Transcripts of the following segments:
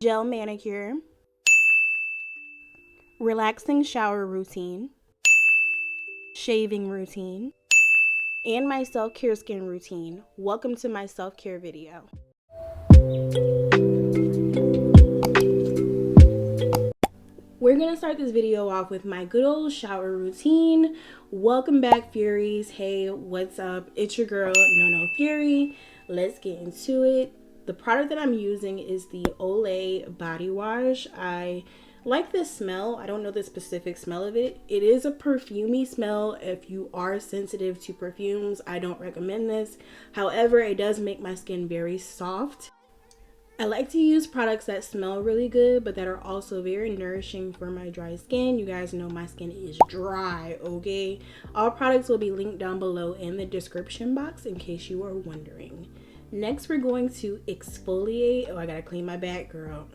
gel manicure, relaxing shower routine, shaving routine, and my self-care skin routine. Welcome to my self-care video. We're gonna start this video off with my good old shower routine. Welcome back, Furies. Hey, what's up? It's your girl, KnoKnoFuri. Let's get into it. The product that I'm using is the Olay Body Wash. I like this smell. I don't know the specific smell of it. It is a perfumey smell. If you are sensitive to perfumes, I don't recommend this. However, it does make my skin very soft. I like to use products that smell really good, but that are also very nourishing for my dry skin. You guys know my skin is dry, okay? All products will be linked down below in the description box in case you are wondering. Next, we're going to exfoliate. Oh, I gotta clean my back, girl.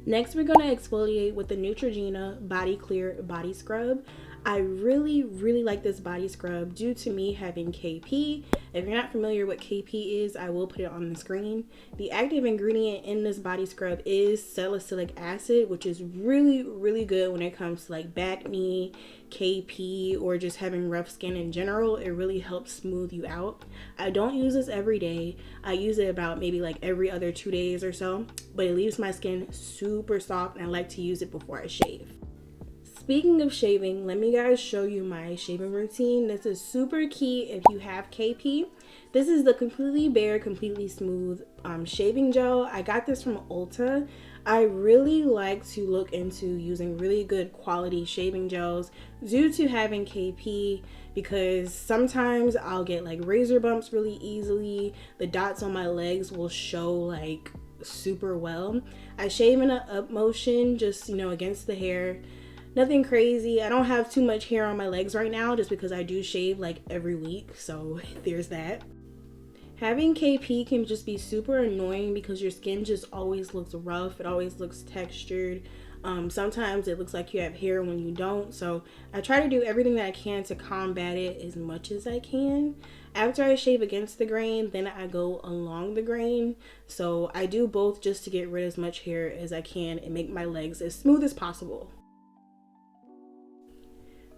Next, we're gonna exfoliate with the Neutrogena Body Clear Body Scrub. I really like this body scrub due to me having KP. If you're not familiar with KP is, I will put it on the screen. The active ingredient in this body scrub is salicylic acid, which is really good when it comes to like acne, KP, or just having rough skin in general. It really helps smooth you out. I don't use this every day. I use it about maybe like every other 2 days or so, but it leaves my skin super soft and I like to use it before I shave. Speaking of shaving, let me guys show you my shaving routine. This is super key if you have KP. This is the completely bare, completely smooth shaving gel. I got this from Ulta. I really like to look into using really good quality shaving gels due to having KP, because sometimes I'll get like razor bumps really easily. The dots on my legs will show like super well. I shave in an up motion, just against the hair. Nothing crazy. I don't have too much hair on my legs right now just because I do shave like every week, so there's that. Having KP can just be super annoying because your skin just always looks rough. It always looks textured. Sometimes it looks like you have hair when you don't. So I try to do everything that I can to combat it as much as I can. After I shave against the grain, then I go along the grain. So I do both just to get rid of as much hair as I can and make my legs as smooth as possible.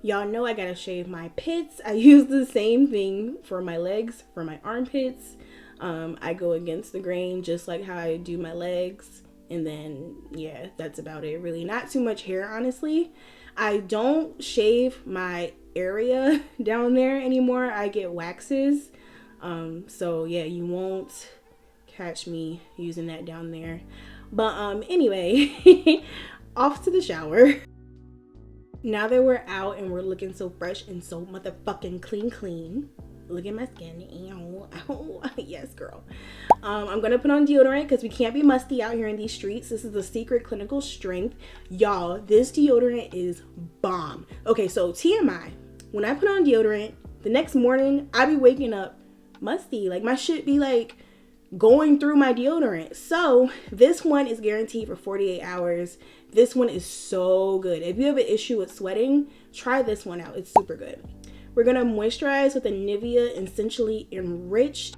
Y'all know I gotta shave my pits. I use the same thing for my legs, for my armpits. I go against the grain just like how I do my legs. And then, yeah, that's about it. Really not too much hair, honestly. I don't shave my area down there anymore. I get waxes. So yeah, you won't catch me using that down there. But anyway, off to the shower. Now that we're out and we're looking so fresh and so motherfucking clean. Look at my skin. Ow. Yes, girl. I'm gonna put on deodorant because we can't be musty out here in these streets. This is the Secret Clinical Strength. Y'all, this deodorant is bomb. Okay, so TMI. When I put on deodorant, the next morning, I be waking up musty. Like my shit be like going through my deodorant. So this one is guaranteed for 48 hours. This one is so good. If you have an issue with sweating, try this one out. It's super good. We're gonna moisturize with a Nivea Essentially Enriched.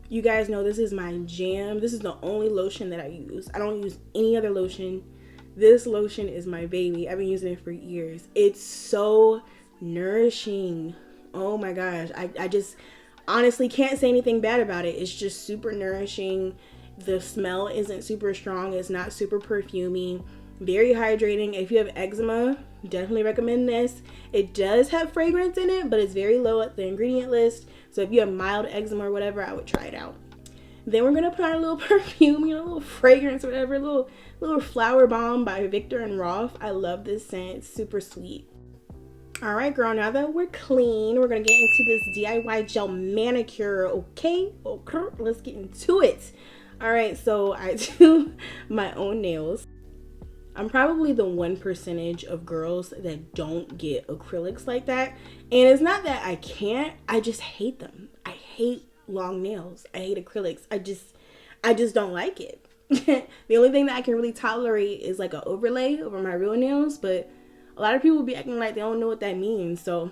You guys know this is my jam. This is the only lotion that I use. I don't use any other lotion. This lotion is my baby. I've been using it for years. It's so nourishing. Oh my gosh. I just honestly can't say anything bad about it. It's just super nourishing. The smell isn't super strong. It's not super perfumey. Very hydrating. If you have eczema, definitely recommend this. It does have fragrance in it, but it's very low at the ingredient list. So if you have mild eczema or whatever, I would try it out. Then we're gonna put on a little perfume, a little fragrance or whatever, a little flower bomb by Victor and Rolf. I love this scent. It's super sweet. All right, girl, now that we're clean, we're gonna get into this DIY gel manicure. Okay, let's get into it. All right, so I do my own nails. I'm probably the 1% of girls that don't get acrylics like that. And it's not that I can't, I just hate them. I hate long nails. I hate acrylics. I just don't like it. The only thing that I can really tolerate is like an overlay over my real nails, but a lot of people be acting like they don't know what that means. So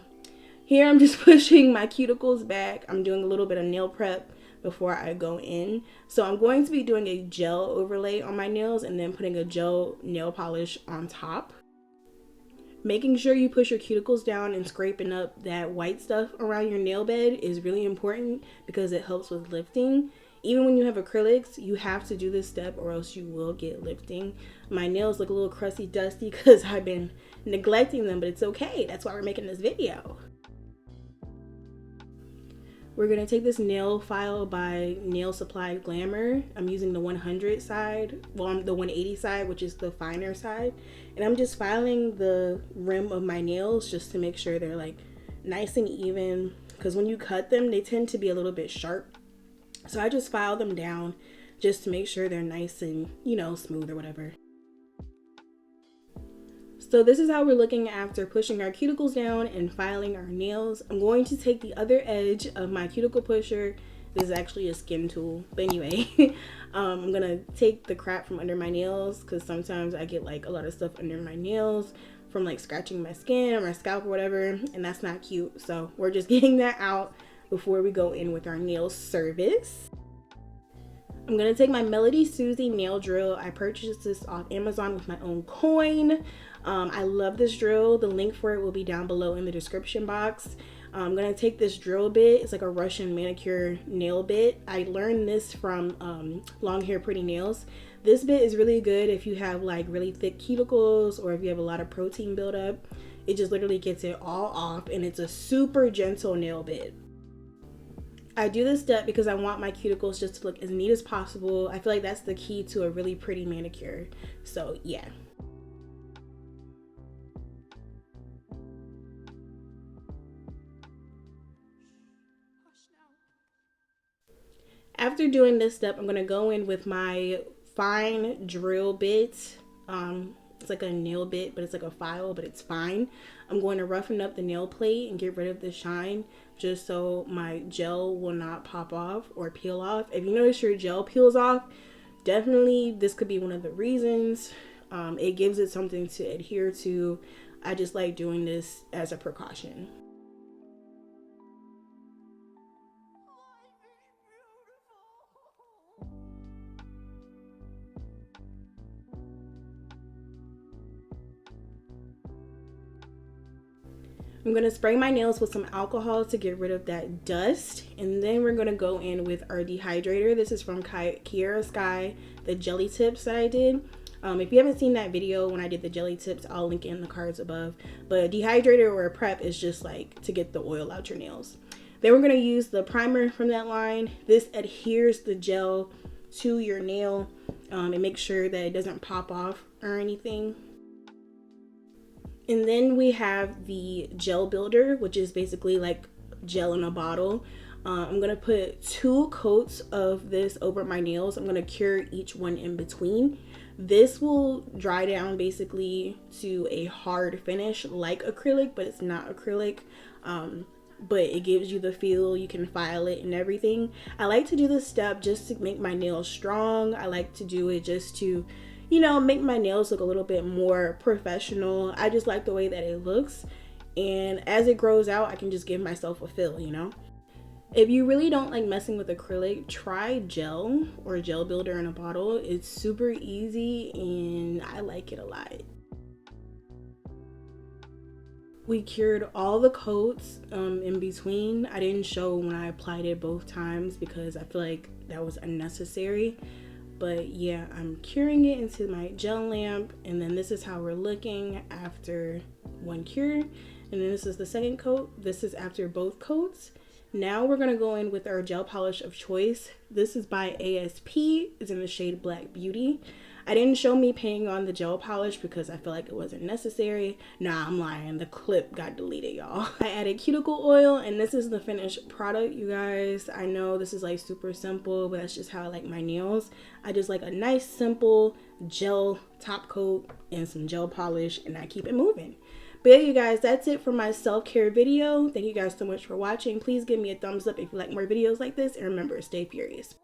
here I'm just pushing my cuticles back. I'm doing a little bit of nail prep before I go in. So I'm going to be doing a gel overlay on my nails and then putting a gel nail polish on top. Making sure you push your cuticles down and scraping up that white stuff around your nail bed is really important because it helps with lifting. Even when you have acrylics, you have to do this step or else you will get lifting. My nails look a little crusty dusty because I've been neglecting them, but it's okay. That's why we're making this video. We're going to take this nail file by Nail Supply Glamour. I'm using the 100 side, well, the 180 side, which is the finer side. And I'm just filing the rim of my nails just to make sure they're like nice and even. Because when you cut them, they tend to be a little bit sharp. So I just file them down just to make sure they're nice and, you know, smooth or whatever. So this is how we're looking after pushing our cuticles down and filing our nails. I'm going to take the other edge of my cuticle pusher. This is actually a skin tool, but anyway, I'm gonna take the crap from under my nails because sometimes I get like a lot of stuff under my nails from like scratching my skin or my scalp or whatever, and that's not cute. So we're just getting that out before we go in with our nail service. I'm gonna take my Melody Susie nail drill. I purchased this off Amazon with my own coin. I love this drill. The link for it will be down below in the description box. I'm gonna take this drill bit. It's like a Russian manicure nail bit. I learned this from Long Hair Pretty Nails. This bit is really good if you have like really thick cuticles or if you have a lot of protein buildup. It just literally gets it all off, and it's a super gentle nail bit. I do this step because I want my cuticles just to look as neat as possible. I feel like that's the key to a really pretty manicure. So yeah. After doing this step, I'm going to go in with my fine drill bit. It's like a nail bit, but it's like a file, but it's fine. I'm going to roughen up the nail plate and get rid of the shine just so my gel will not pop off or peel off. If you notice your gel peels off, definitely this could be one of the reasons. It gives it something to adhere to. I just like doing this as a precaution. I'm going to spray my nails with some alcohol to get rid of that dust. And then we're going to go in with our dehydrator. This is from Kiara Sky, the jelly tips that I did. If you haven't seen that video when I did the jelly tips, I'll link it in the cards above. But a dehydrator or a prep is just like to get the oil out your nails. Then we're going to use the primer from that line. This adheres the gel to your nail and makes sure that it doesn't pop off or anything. And then we have the gel builder, which is basically like gel in a bottle. I'm going to put 2 coats of this over my nails. I'm going to cure each one in between. This will dry down basically to a hard finish like acrylic, but it's not acrylic. But it gives you the feel, you can file it and everything. I like to do this step just to make my nails strong. I like to do it just to, you know, make my nails look a little bit more professional. I just like the way that it looks, and as it grows out, I can just give myself a fill, you know. If you really don't like messing with acrylic, try gel or gel builder in a bottle. It's super easy and I like it a lot. We cured all the coats in between. I didn't show when I applied it both times because I feel like that was unnecessary. But yeah, I'm curing it into my gel lamp, and then this is how we're looking after one cure. And then this is the second coat. This is after both coats. Now we're gonna go in with our gel polish of choice. This is by ASP. It's in the shade Black Beauty. I didn't show me paying on the gel polish because I feel like it wasn't necessary. Nah, I'm lying. The clip got deleted, y'all. I added cuticle oil, and this is the finished product, you guys. I know this is like super simple, but that's just how I like my nails. I just like a nice, simple gel top coat and some gel polish, and I keep it moving. But yeah, you guys, that's it for my self-care video. Thank you guys so much for watching. Please give me a thumbs up if you like more videos like this, and remember, stay furious.